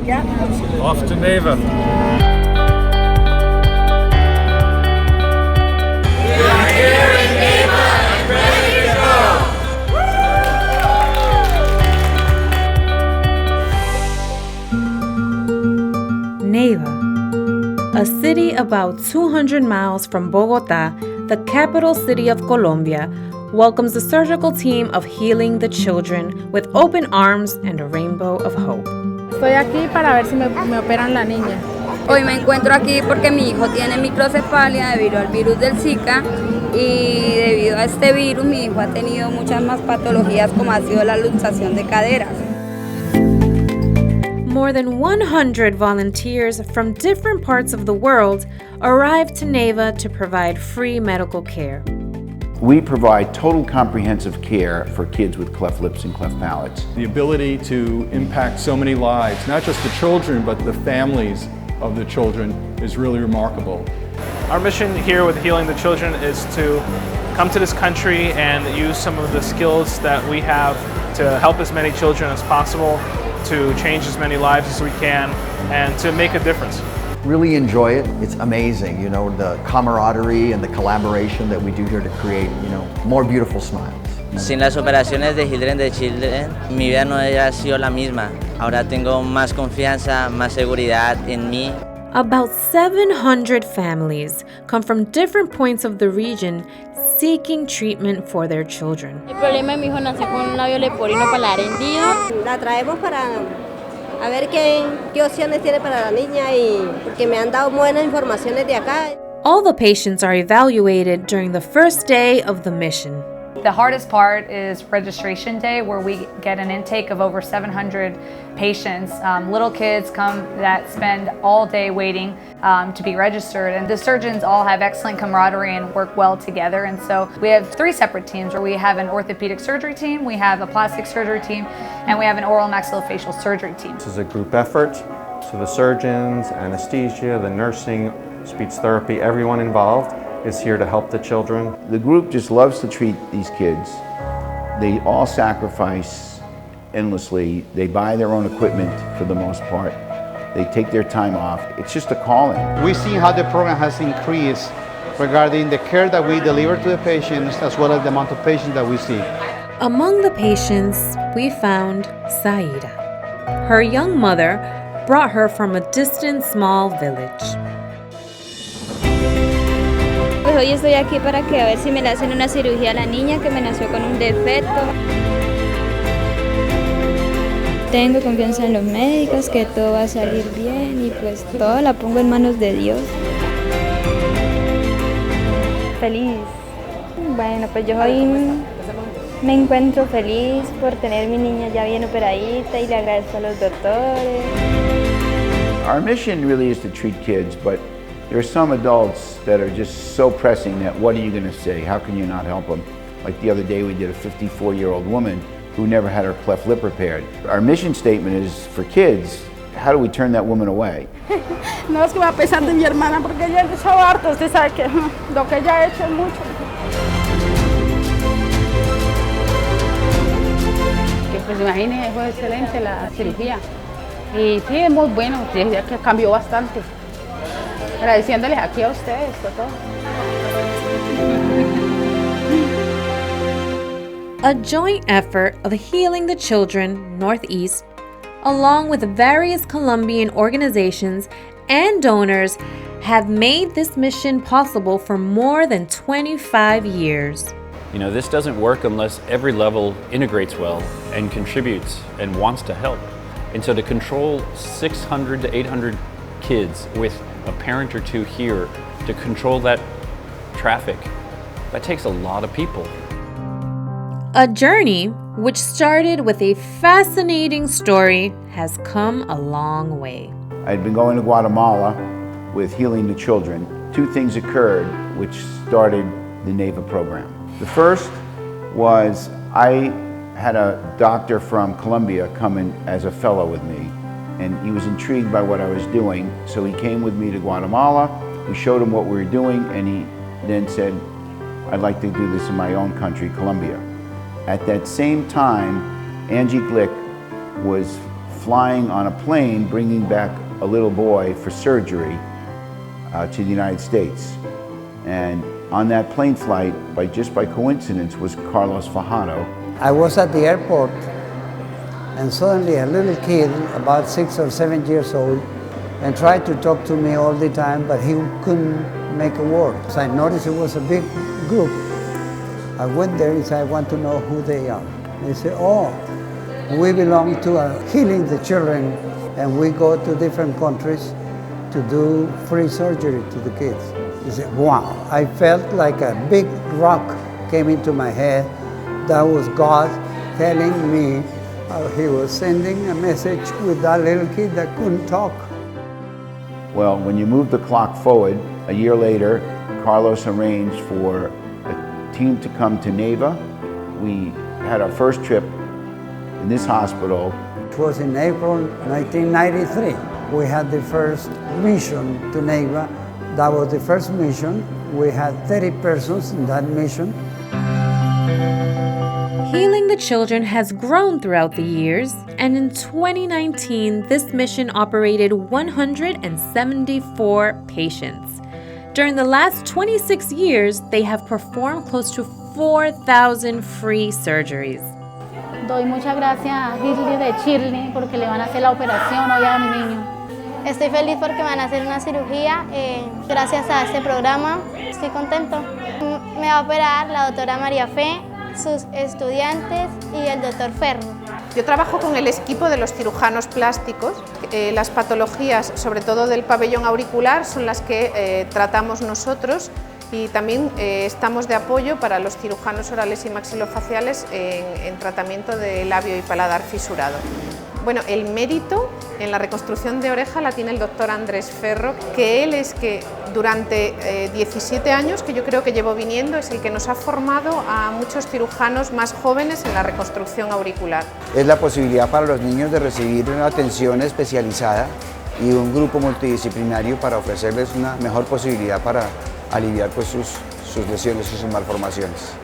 Off to Neiva. Neiva, a city about 200 miles from Bogotá, the capital city of Colombia, welcomes a surgical team of healing the children with open arms and a rainbow of hope. Estoy aquí para ver si me operan la niña. Hoy me encuentro aquí porque mi hijo tiene microcefalia debido al virus del Zika y debido a este virus mi hijo ha tenido muchas más patologías como ha sido la luxación de caderas. More than 100 volunteers from different parts of the world arrived to Neiva to provide free medical care. We provide total comprehensive care for kids with cleft lips and cleft palates. The ability to impact so many lives, not just the children, but the families of the children, is really remarkable. Our mission here with Healing the Children is to come to this country and use some of the skills that we have to help as many children as possible, to change as many lives as we can, and to make a difference. Really enjoy it. It's amazing, you know, the camaraderie and the collaboration that we do here to create, you know, more beautiful smiles. Sin las operaciones de Healing the Children, mi vida no habría sido la misma. Ahora tengo más confianza, más seguridad en mí. About 700 families come from different points of the region seeking treatment for their children. El problema de mi hijo nació con un labio leporino paladar hendido. La traemos para a ver qué opciones tiene para la niña y porque me han dado buenas informaciones de acá. All the patients are evaluated during the first day of the mission. The hardest part is registration day, where we get an intake of over 700 patients. Little kids come that spend all day waiting to be registered, and the surgeons all have excellent camaraderie and work well together. And so we have 3 separate teams, where we have an orthopedic surgery team, we have a plastic surgery team, and we have an oral maxillofacial surgery team. This is a group effort, so the surgeons, anesthesia, the nursing, speech therapy, everyone involved is here to help the children. The group just loves to treat these kids. They all sacrifice endlessly. They buy their own equipment for the most part. They take their time off. It's just a calling. We've seen how the program has increased regarding the care that we deliver to the patients as well as the amount of patients that we see. Among the patients, we found Saida. Her young mother brought her from a distant small village. Pues hoy estoy aquí para que a ver si me le hacen una cirugía a la niña que me nació con un defecto. Tengo confianza en los médicos, que todo va a salir bien y pues todo la pongo en manos de Dios. Feliz. Bueno, pues yo hoy me encuentro feliz por tener mi niña ya bien operadita y le agradezco a los doctores. Our mission really is to treat kids, but there are some adults that are just so pressing that what are you going to say? How can you not help them? Like the other day we did a 54-year-old woman who never had her cleft lip repaired. Our mission statement is for kids, how do we turn that woman away? No es que va a pesar de mi hermana porque ella ha hecho harto, usted sabe que lo que ella ha hecho es mucho. Que pues imagínese, fue excelente la cirugía. Y sí, es muy bueno, ya que cambió bastante. Agradeciéndoles aquí a ustedes por todo. A joint effort of Healing the Children Northeast, along with various Colombian organizations and donors, have made this mission possible for more than 25 years. You know, this doesn't work unless every level integrates well and contributes and wants to help. And so to control 600 to 800 kids with a parent or two here, to control that traffic, that takes a lot of people. A journey which started with a fascinating story has come a long way. I'd been going to Guatemala with Healing the Children. 2 things occurred which started the Neiva program. The first was I had a doctor from Colombia come in as a fellow with me, and he was intrigued by what I was doing, so he came with me to Guatemala. We showed him what we were doing, and he then said, I'd like to do this in my own country, Colombia. At that same time, Angie Glick was flying on a plane bringing back a little boy for surgery to the United States. And on that plane flight, just by coincidence, was Carlos Fajardo. I was at the airport and suddenly a little kid, about 6 or 7 years old, and tried to talk to me all the time, but he couldn't make a word. So I noticed it was a big group. I went there and said, I want to know who they are. They said, oh, we belong to Healing the Children, and we go to different countries to do free surgery to the kids. They said, wow. I felt like a big rock came into my head. That was God telling me he was sending a message with that little kid that couldn't talk. Well, when you move the clock forward, a year later, Carlos arranged for a team to come to Neiva. We had our first trip in this hospital. It was in April 1993. We had the first mission to Neiva. That was the first mission. We had 30 persons in that mission. Healing the Children has grown throughout the years, and in 2019, this mission operated 174 patients. During the last 26 years, they have performed close to 4,000 free surgeries. Doy muchas gracias a Healing de Chile porque le van a hacer la operación hoy a mi niño. Estoy feliz porque me van a hacer una cirugía gracias a este programa. Estoy contento. Me va a operar la doctora María Fe, sus estudiantes y el doctor Ferro. Yo trabajo con el equipo de los cirujanos plásticos. Las patologías, sobre todo del pabellón auricular, son las que tratamos nosotros y también estamos de apoyo para los cirujanos orales y maxilofaciales en tratamiento de labio y paladar fisurado. Bueno, el mérito en la reconstrucción de oreja la tiene el doctor Andrés Ferro, que él es que durante 17 años que yo creo que llevo viniendo es el que nos ha formado a muchos cirujanos más jóvenes en la reconstrucción auricular. Es la posibilidad para los niños de recibir una atención especializada y un grupo multidisciplinario para ofrecerles una mejor posibilidad para aliviar pues, sus lesiones y sus malformaciones.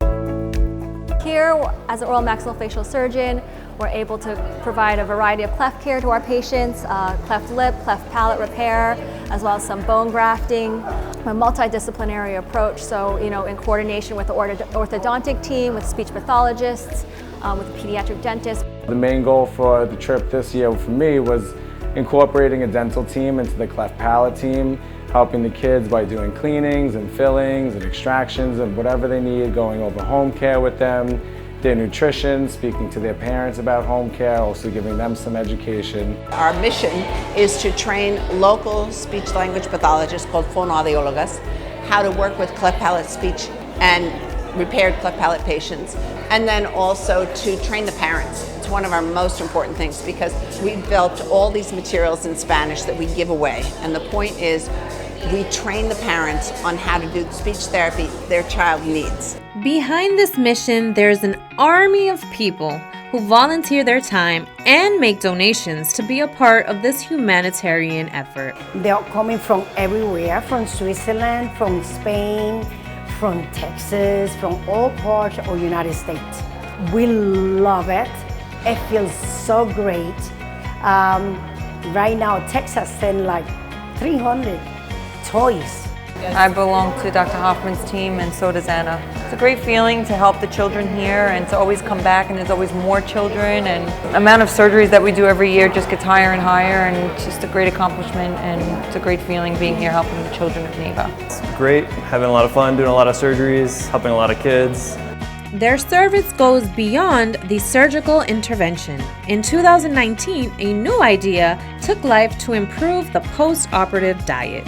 Here, as an oral maxillofacial surgeon, we're able to provide a variety of cleft care to our patients, cleft lip, cleft palate repair, as well as some bone grafting, a multidisciplinary approach, so in coordination with the orthodontic team, with speech pathologists, with the pediatric dentist. The main goal for the trip this year for me was incorporating a dental team into the cleft palate team, helping the kids by doing cleanings and fillings and extractions and whatever they need, going over home care with them, their nutrition, speaking to their parents about home care, also giving them some education. Our mission is to train local speech-language pathologists called fonoaudiologists how to work with cleft palate speech and repaired cleft palate patients, and then also to train the parents. It's one of our most important things because we developed all these materials in Spanish that we give away, and the point is we train the parents on how to do the speech therapy their child needs. Behind this mission, there's an army of people who volunteer their time and make donations to be a part of this humanitarian effort. They are coming from everywhere, from Switzerland, from Spain, from Texas, from all parts of the United States. We love it. It feels so great. Right now, Texas sent like 300 toys. I belong to Dr. Hoffman's team, and so does Anna. It's a great feeling to help the children here and to always come back, and there's always more children, and the amount of surgeries that we do every year just gets higher and higher, and it's just a great accomplishment, and it's a great feeling being here helping the children of Neiva. It's great, having a lot of fun, doing a lot of surgeries, helping a lot of kids. Their service goes beyond the surgical intervention. In 2019, a new idea took life to improve the post-operative diet.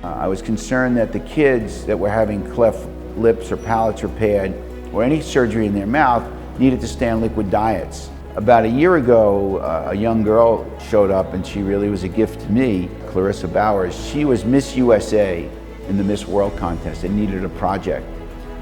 I was concerned that the kids that were having cleft lips or palates repaired or any surgery in their mouth needed to stay on liquid diets. About a year ago, a young girl showed up and she really was a gift to me, Clarissa Bowers. She was Miss USA in the Miss World contest and needed a project.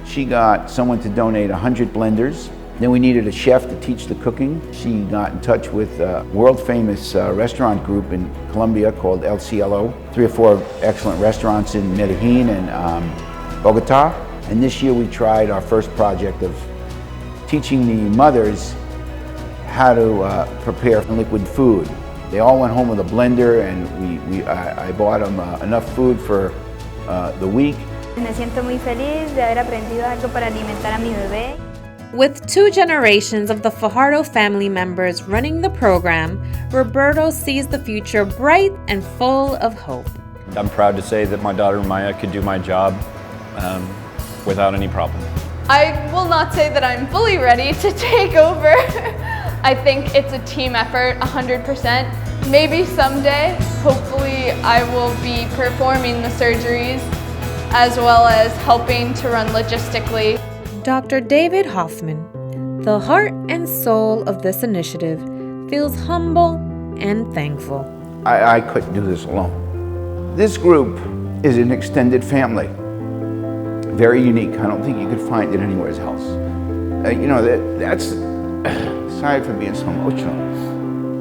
She got someone to donate 100 blenders. Then we needed a chef to teach the cooking. She got in touch with a world-famous restaurant group in Colombia called El Cielo. 3 or 4 excellent restaurants in Medellin and Bogota. And this year we tried our first project of teaching the mothers how to prepare liquid food. They all went home with a blender, and I bought them enough food for the week. Me siento muy feliz de haber aprendido algo para alimentar a mi bebé. With 2 generations of the Fajardo family members running the program, Roberto sees the future bright and full of hope. I'm proud to say that my daughter Maya could do my job without any problem. I will not say that I'm fully ready to take over. I think it's a team effort, 100%. Maybe someday, hopefully, I will be performing the surgeries as well as helping to run logistically. Dr. David Hoffman, the heart and soul of this initiative, feels humble and thankful. I couldn't do this alone. This group is an extended family. Very unique. I don't think you could find it anywhere else. You know, that's, sorry for being so emotional.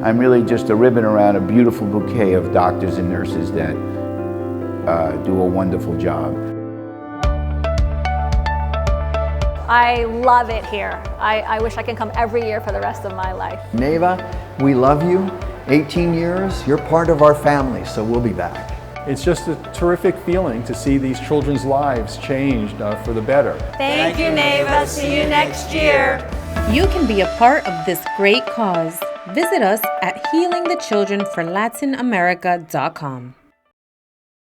I'm really just a ribbon around a beautiful bouquet of doctors and nurses that do a wonderful job. I love it here. I wish I could come every year for the rest of my life. Neiva, we love you. 18 years, you're part of our family, so we'll be back. It's just a terrific feeling to see these children's lives changed for the better. Thank you, Neiva. See you next year. You can be a part of this great cause. Visit us at healingthechildrenforlatinamerica.com.